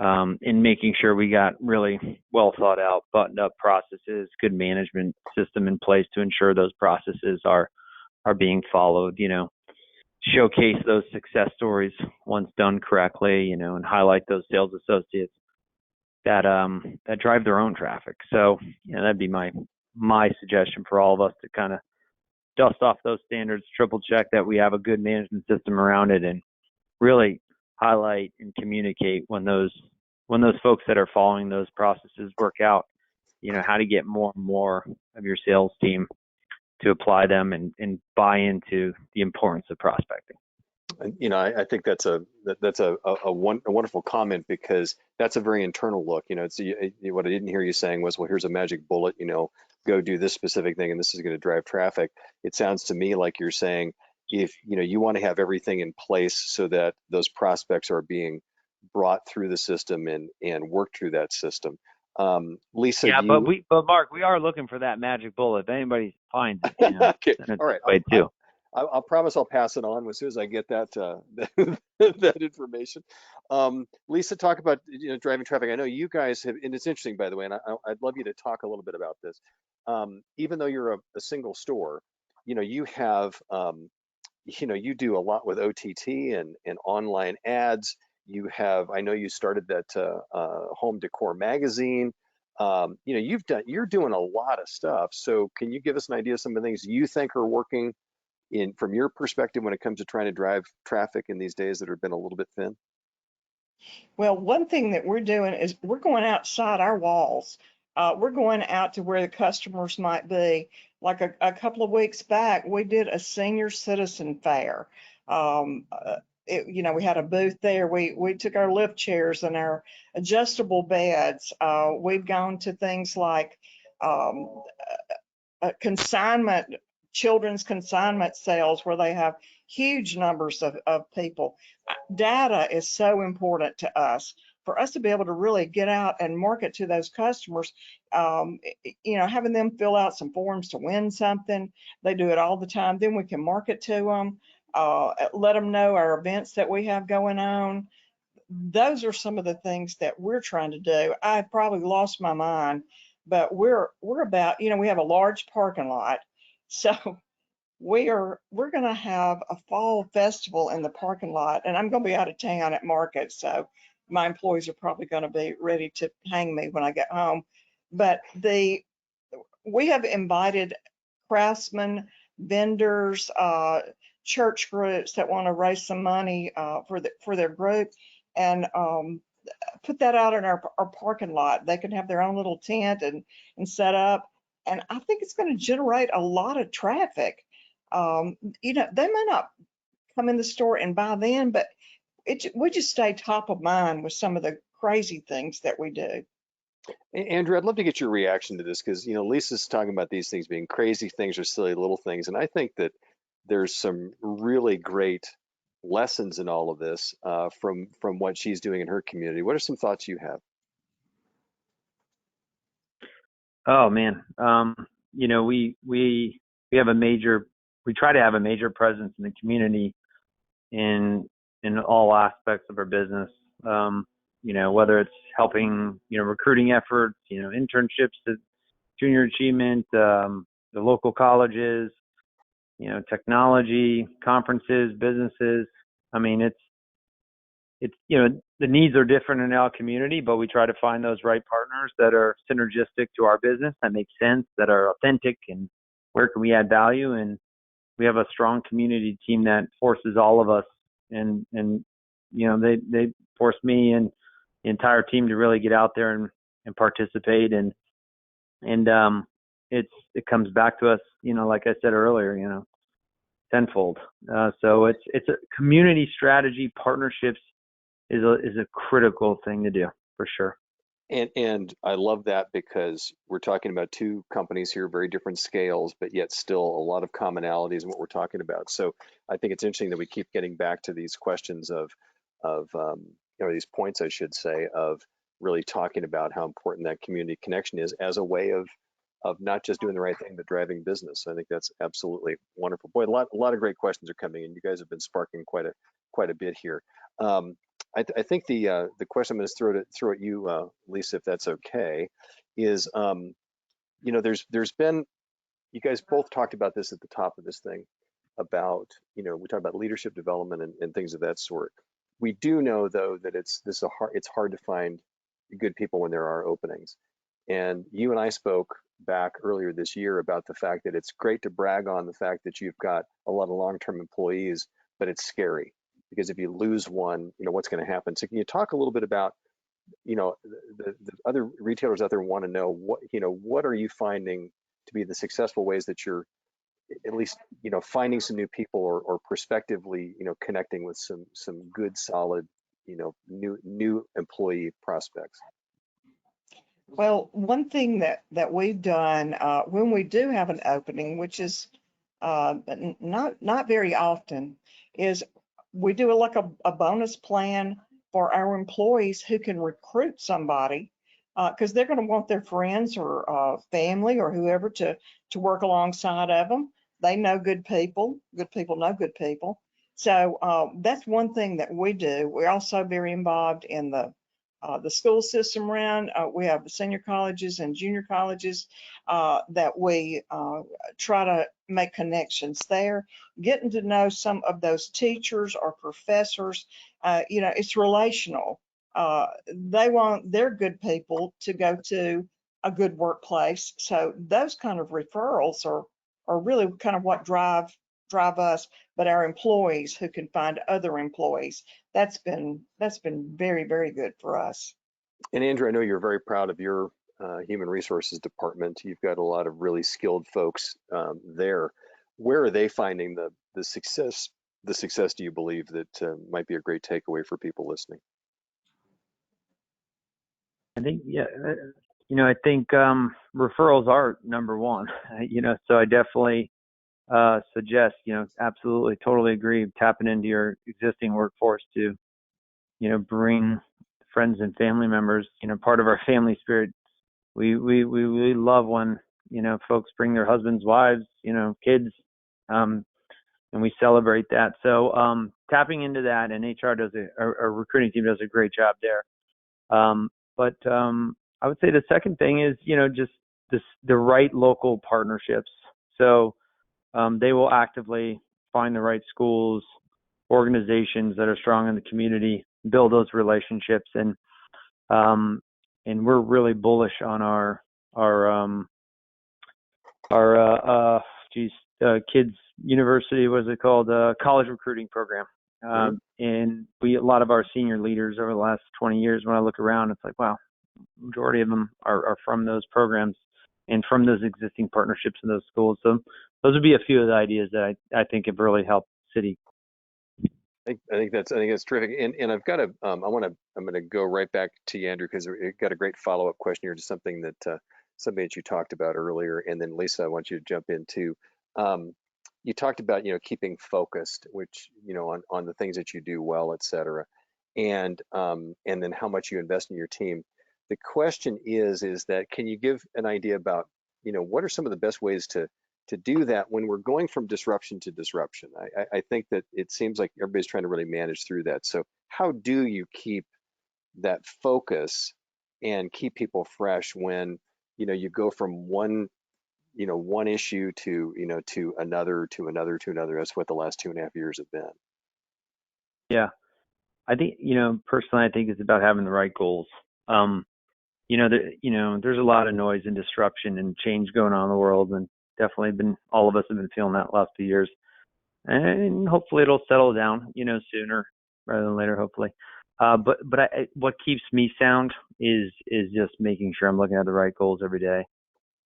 In making sure we got really well thought out, buttoned up processes, good management system in place to ensure those processes are being followed, showcase those success stories once done correctly, and highlight those sales associates that drive their own traffic. So, that'd be my suggestion for all of us to kind of dust off those standards, triple check that we have a good management system around it, and really highlight and communicate when those folks that are following those processes work out, how to get more and more of your sales team to apply them and buy into the importance of prospecting.
I think that's a wonderful comment, because that's a very internal look. It's what I didn't hear you saying was, well, here's a magic bullet, go do this specific thing and this is going to drive traffic. It sounds to me like you're saying, if you want to have everything in place so that those prospects are being brought through the system and worked through that system, Lisa,
Yeah, but Mark, we are looking for that magic bullet. If anybody finds it,
okay,
send it
all
this
right.
way too.
I'll promise I'll pass it on as soon as I get that that information. Lisa, talk about driving traffic. I know you guys have, and it's interesting, by the way, and I'd love you to talk a little bit about this. Even though you're a single store, you have you do a lot with OTT and online ads. I know you started that home decor magazine. You're doing a lot of stuff. So can you give us an idea of some of the things you think are working from your perspective when it comes to trying to drive traffic in these days that have been a little bit thin?
Well, one thing that we're doing is we're going outside our walls. We're going out to where the customers might be. Like a couple of weeks back, we did a senior citizen fair. Um, uh, we had a booth there. We took our lift chairs and our adjustable beds. We've gone to things like um, consignment, children's consignment sales where they have huge numbers of people. Data is so important to us. For us to be able to really get out and market to those customers, having them fill out some forms to win something, they do it all the time. Then we can market to them, let them know our events that we have going on. Those are some of the things that we're trying to do. I probably lost my mind, but we're about, we have a large parking lot. So we're going to have a fall festival in the parking lot, and I'm going to be out of town at market, so my employees are probably going to be ready to hang me when I get home. But we have invited craftsmen, vendors, church groups that want to raise some money for their group, and put that out in our parking lot. They can have their own little tent and set up, and I think it's going to generate a lot of traffic. They may not come in the store and buy then, but we just stay top of mind with some of the crazy things that we do.
Andrew, I'd love to get your reaction to this because Lisa's talking about these things being crazy things or silly little things, and I think that there's some really great lessons in all of this from what she's doing in her community. What are some thoughts you have?
Oh man, we have we try to have a major presence in the community in all aspects of our business. Whether it's helping recruiting efforts, internships to junior achievement, the local colleges, technology, conferences, businesses. I mean, it's the needs are different in our community, but we try to find those right partners that are synergistic to our business, that make sense, that are authentic, and where can we add value. And we have a strong community team that forces all of us, and they force me and the entire team to really get out there and participate, and it comes back to us, like I said earlier, tenfold. So it's a community strategy. Partnerships is a critical thing to do for sure.
And I love that because we're talking about two companies here, very different scales, but yet still a lot of commonalities in what we're talking about. So I think it's interesting that we keep getting back to these questions of these points, I should say, of really talking about how important that community connection is as a way of not just doing the right thing, but driving business. I think that's absolutely wonderful. Boy, a lot of great questions are coming, and you guys have been sparking quite a bit here. I think the question I'm going to throw at you, Lisa, if that's okay, is there's been, you guys both talked about this at the top of this thing about we talk about leadership development and things of that sort. We do know though that it's hard to find good people when there are openings. And you and I spoke back earlier this year about the fact that it's great to brag on the fact that you've got a lot of long-term employees, but it's scary because if you lose one, what's going to happen? So can you talk a little bit about, the other retailers out there want to know what are you finding to be the successful ways that you're at least, finding some new people or prospectively, connecting with some good, solid, new employee prospects?
Well, one thing that we've done when we do have an opening, which is not very often, is we do like a bonus plan for our employees who can recruit somebody because they're going to want their friends or family or whoever to work alongside of them. They know good people. Good people know good people. So that's one thing that we do. We're also very involved in the school system around. We have the senior colleges and junior colleges that we try to make connections there, getting to know some of those teachers or professors. It's relational. They want their good people to go to a good workplace. So those kind of referrals are really kind of what drive us, but our employees who can find other employees. That's been very, very good for us.
And Andrew, I know you're very proud of your human resources department. You've got a lot of really skilled folks there. Where are they finding the success? The success, do you believe, that might be a great takeaway for people listening?
I think, yeah, I think referrals are number one, so I definitely suggest, absolutely, totally agree, tapping into your existing workforce to, bring friends and family members, part of our family spirit. We love when, folks bring their husbands, wives, kids, and we celebrate that. So tapping into that, and HR does our recruiting team does a great job there. But I would say the second thing is, just the right local partnerships. So they will actively find the right schools, organizations that are strong in the community, build those relationships, and we're really bullish on our kids university, what is it called, college recruiting program. And a lot of our senior leaders over the last 20 years, when I look around, it's like, wow, majority of them are from those programs and from those existing partnerships in those schools. So those would be a few of the ideas that I think have really helped City.
I think that's terrific. And I've got I'm going to go right back to you, Andrew, because we got a great follow-up question here to something that you talked about earlier. And then Lisa, I want you to jump in too. You talked about, keeping focused, which, on the things that you do well, et cetera. And then how much you invest in your team. The question is that, can you give an idea about, what are some of the best ways to do that when we're going from disruption to disruption? I think that it seems like everybody's trying to really manage through that. So how do you keep that focus and keep people fresh when, you go from one issue to another. That's what the last 2.5 years have been.
Yeah, I think, personally, I think it's about having the right goals. There's a lot of noise and disruption and change going on in the world, and definitely all of us have been feeling that last few years. And hopefully it'll settle down, sooner rather than later, hopefully. But what keeps me sound is just making sure I'm looking at the right goals every day,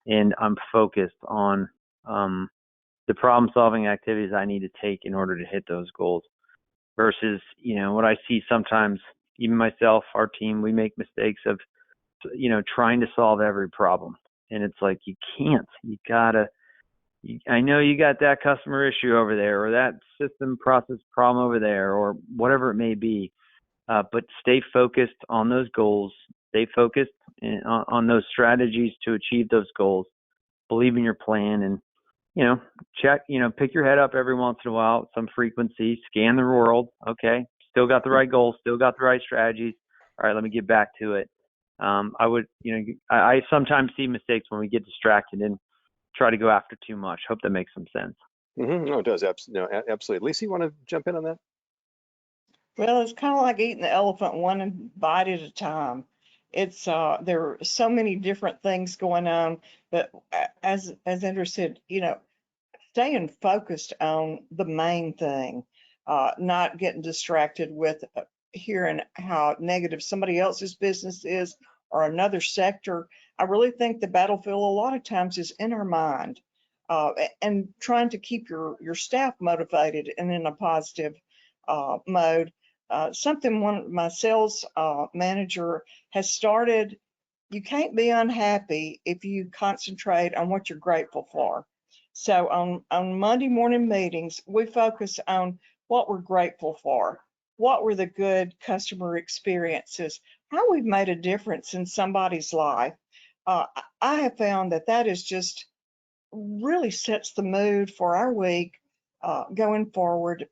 and I'm focused on the problem-solving activities I need to take in order to hit those goals. Versus, what I see sometimes, even myself, our team, we make mistakes of, trying to solve every problem. And it's like, you can't. I know you got that customer issue over there, or that system process problem over there, or whatever it may be. But stay focused on those goals. Stay focused on those strategies to achieve those goals. Believe in your plan, and pick your head up every once in a while, some frequency, scan the world. Okay, still got the right goals, still got the right strategies. All right, let me get back to it. I sometimes see mistakes when we get distracted and try to go after too much. Hope that makes some sense.
No, it does. Absolutely. Lisa, you want to jump in on that?
Well, it's kind of like eating the elephant one bite at a time. It's there are so many different things going on, but as Andrew said, staying focused on the main thing, not getting distracted with hearing how negative somebody else's business is or another sector. I really think the battlefield a lot of times is in our mind, and trying to keep your staff motivated and in a positive mode. Something my sales manager has started, you can't be unhappy if you concentrate on what you're grateful for. So on Monday morning meetings, we focus on what we're grateful for. What were the good customer experiences? how we've made a difference in somebody's life. I have found that that is just really sets the mood for our week going forward.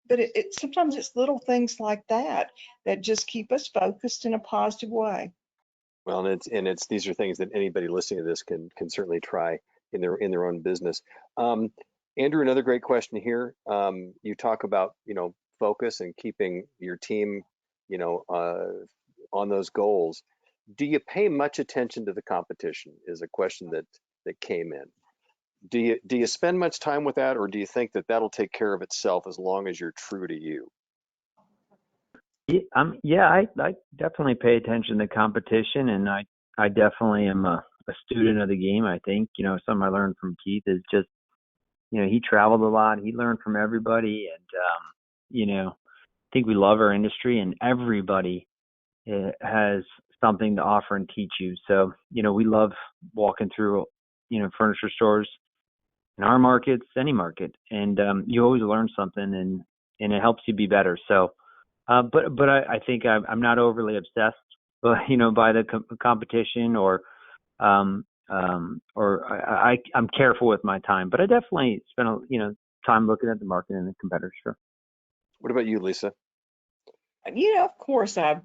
But sometimes it's little things like that that just keep us focused in a positive way.
Well, and it's these are things that anybody listening to this can certainly try in their own business. Um, Andrew, another great question here. You talk about focus and keeping your team on those goals. Do you pay much attention to the competition? Is a question that came in. Do you spend much time with that, or do you think that that'll take care of itself as long as you're true to you?
Yeah, I definitely pay attention to competition, and I definitely am a student of the game. I think, something I learned from Keith is just, he traveled a lot. He learned from everybody. And, I think we love our industry, and everybody has something to offer and teach you. So, we love walking through, furniture stores in our markets, any market. And you always learn something, and it helps you be better. So, but I think I'm not overly obsessed, by the competition, or I'm careful with my time. But I definitely spend time looking at the market and the competitors. Sure.
What about you, Lisa?
Of course, I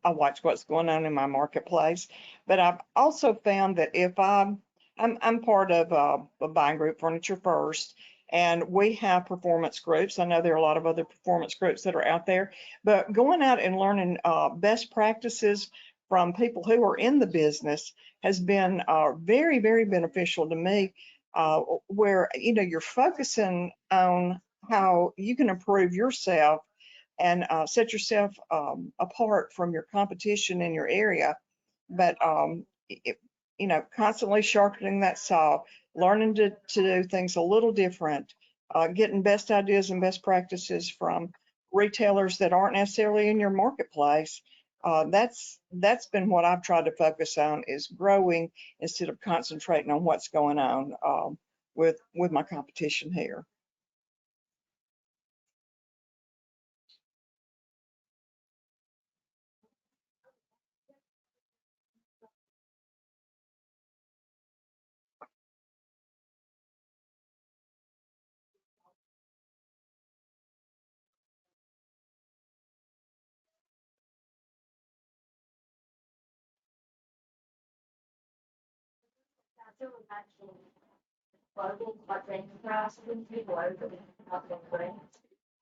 watch what's going on in my marketplace, but I've also found that if I'm part of a buying group, Furniture First, and we have performance groups. I know there are a lot of other performance groups that are out there, but going out and learning best practices from people who are in the business has been very, very beneficial to me. Where you're focusing on how you can improve yourself and set yourself apart from your competition in your area. But, constantly sharpening that saw, learning to do things a little different, getting best ideas and best practices from retailers that aren't necessarily in your marketplace. That's been what I've tried to focus on, is growing instead of concentrating on what's going on with my competition here.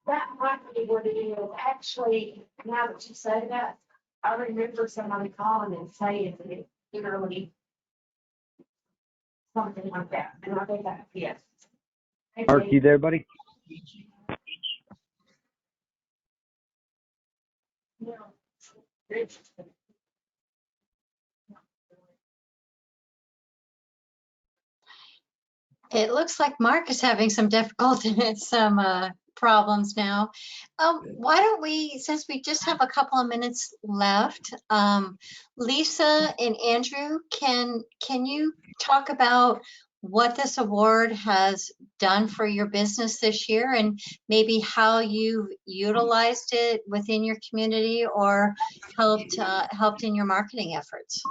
That might be what it is. Actually, now that you say that, I remember somebody calling and saying that it literally something like that. And I think that, yes.
Mark, you there, buddy?
It looks like Mark is having some difficulty, some problems now. Why don't we, since we just have a couple of minutes left, Lisa and Andrew, can you talk about what this award has done for your business this year, and maybe how you've utilized it within your community or helped in your marketing efforts?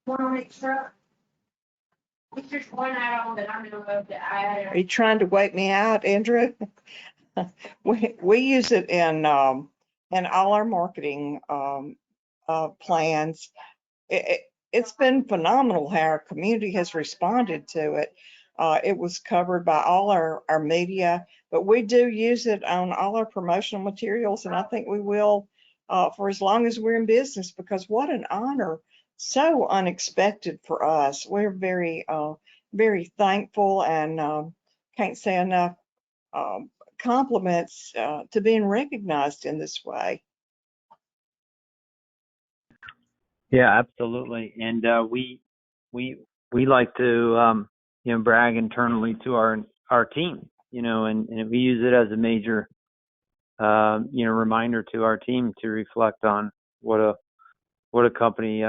Want to make sure. It's just one item that I know of that I.
Are you trying to wake me out, Andrew? We use it in all our marketing plans. It's been phenomenal how our community has responded to it. It was covered by all our media, but we do use it on all our promotional materials, and I think we will for as long as we're in business, because what an honor. So unexpected for us. We're very, very thankful, and can't say enough compliments to being recognized in this way.
Yeah, absolutely. And we like to brag internally to our team, and we use it as a major reminder to our team to reflect on what a company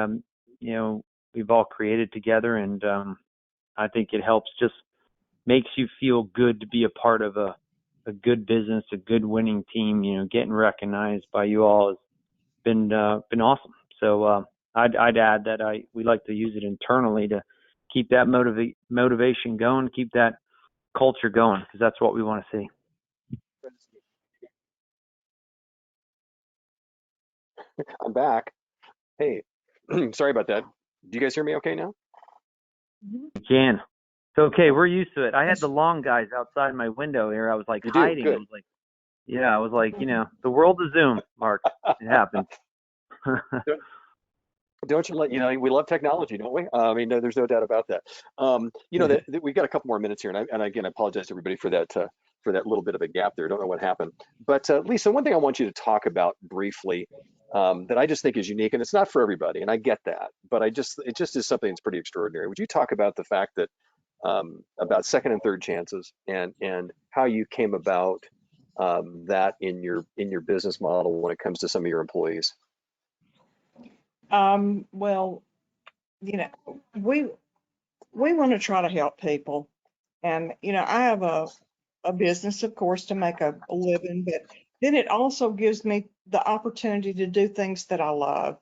we've all created together. And I think it helps, just makes you feel good to be a part of a good business, a good winning team. Getting recognized by you all is been awesome. So I'd add that we like to use it internally to keep that motivation going, keep that culture going, because that's what we want to see.
I'm back. Hey, sorry about that. Do you guys hear me okay now?
Mhm.
We can. It's okay. We're used to it. I had the long guys outside my window here. I was like
You do?
hiding. I
Good.
was like, yeah, I was like, the world of Zoom, Mark. It happens.
Don't you let you know we love technology, don't we? I mean, there's no doubt about that. That we've got a couple more minutes here, and again, I apologize to everybody for that little bit of a gap there. Don't know what happened, but Lisa, one thing I want you to talk about briefly that I just think is unique, and it's not for everybody, and I get that, but it just is something that's pretty extraordinary. Would you talk about the fact that about second and third chances, and how you came about that in your business model when it comes to some of your employees?
Well, you know, we want to try to help people. And, I have a business, of course, to make a living, but then it also gives me the opportunity to do things that I love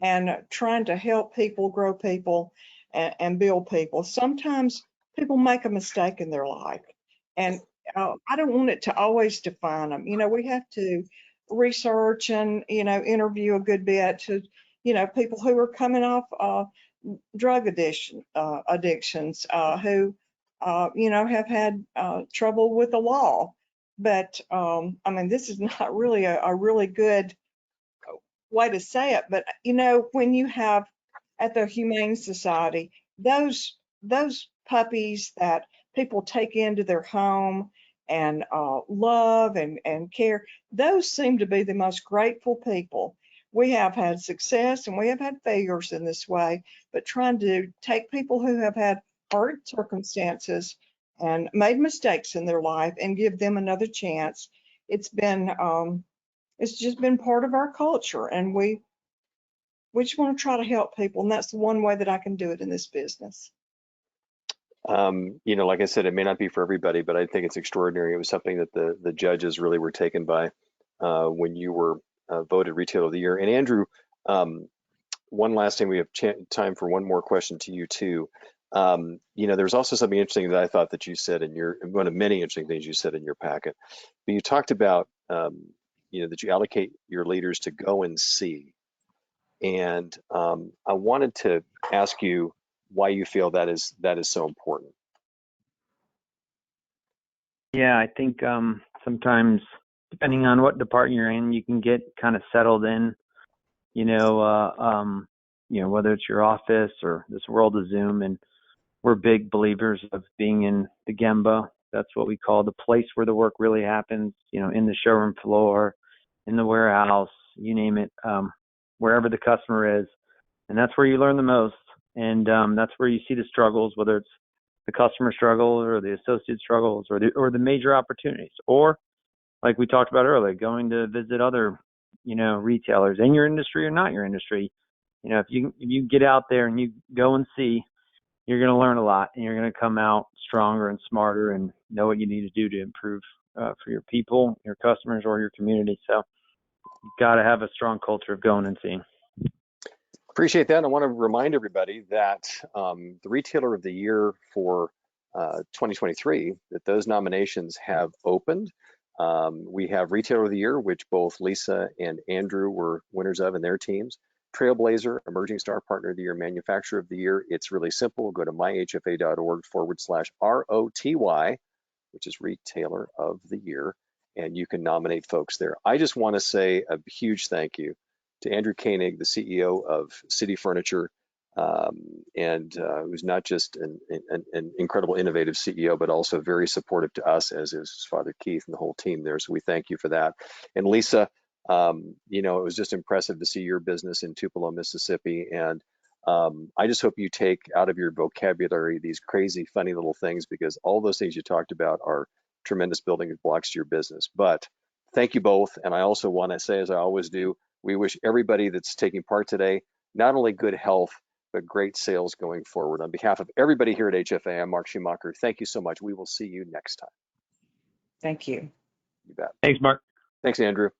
and trying to help people, grow people, and build people. Sometimes people make a mistake in their life, and I don't want it to always define them. We have to research and, interview a good bit to, people who are coming off drug addictions, who, have had trouble with the law. But I mean, this is not really a really good way to say it, but when you have at the Humane Society, those puppies that people take into their home and love and care, those seem to be the most grateful people. We have had success and we have had failures in this way, but trying to take people who have had hard circumstances and made mistakes in their life and give them another chance. It's just been part of our culture, and we just want to try to help people, and that's the one way that I can do it in this business.
Like I said, it may not be for everybody, but I think it's extraordinary. It was something that the judges really were taken by when you were voted Retailer of the Year. And Andrew, one last thing, we have time for one more question to you too. There's also something interesting that I thought that you said one of many interesting things you said in your packet. But you talked about, that you allocate your leaders to go and see. And I wanted to ask you why you feel that is so important.
Yeah, I think sometimes, depending on what department you're in, you can get kind of settled in, whether it's your office or this world of Zoom. And we're big believers of being in the Gemba. That's what we call the place where the work really happens, in the showroom floor, in the warehouse, you name it, wherever the customer is. And that's where you learn the most. And that's where you see the struggles, whether it's the customer struggles or the associate struggles or the major opportunities, or like we talked about earlier, going to visit other, retailers in your industry or not your industry. If you get out there and you go and see, you're going to learn a lot, and you're going to come out stronger and smarter and know what you need to do to improve for your people, your customers, or your community. So you've got to have a strong culture of going and seeing.
Appreciate that. I want to remind everybody that the Retailer of the Year for 2023, that those nominations have opened. We have Retailer of the Year, which both Lisa and Andrew were winners of in their teams. Trailblazer, Emerging Star Partner of the Year, Manufacturer of the Year. It's really simple. Go to myhfa.org/ROTY, which is Retailer of the Year, and you can nominate folks there. I just want to say a huge thank you to Andrew Koenig, the CEO of City Furniture, and who's not just an incredible innovative CEO, but also very supportive to us, as is his father Keith and the whole team there. So we thank you for that. And Lisa, it was just impressive to see your business in Tupelo, Mississippi. And I just hope you take out of your vocabulary these crazy, funny little things, because all those things you talked about are tremendous building blocks to your business. But thank you both. And I also want to say, as I always do, we wish everybody that's taking part today not only good health, but great sales going forward. On behalf of everybody here at HFA, I'm Mark Schumacher. Thank you so much. We will see you next time.
Thank you.
You bet.
Thanks, Mark.
Thanks, Andrew.